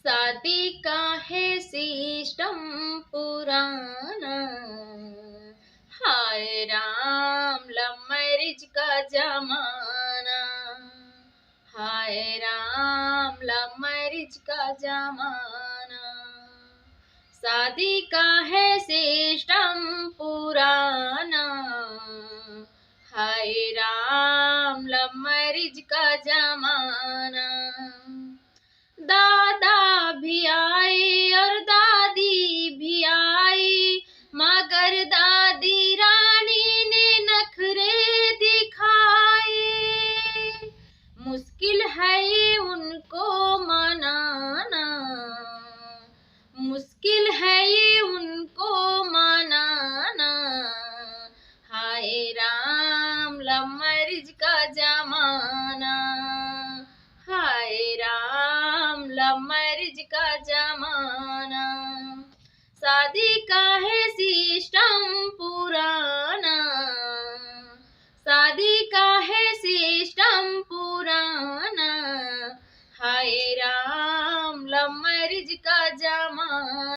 शादी का है सिस्टम पुराना, हाय राम लव मैरिज का जमाना, हाय राम लव मैरिज का जमाना। शादी का है सिस्टम पुराना, हाय राम लव मैरिज का जमाना। दादा भी आए और दादी भी आई, मगर दादी रानी ने नखरे दिखाए। मुश्किल है ये उनको मनाना, मुश्किल है ये उनको मनाना, हाय राम लव मैरिज का जमाना, हाय राम लव मैरिज का जमाना। शादी का है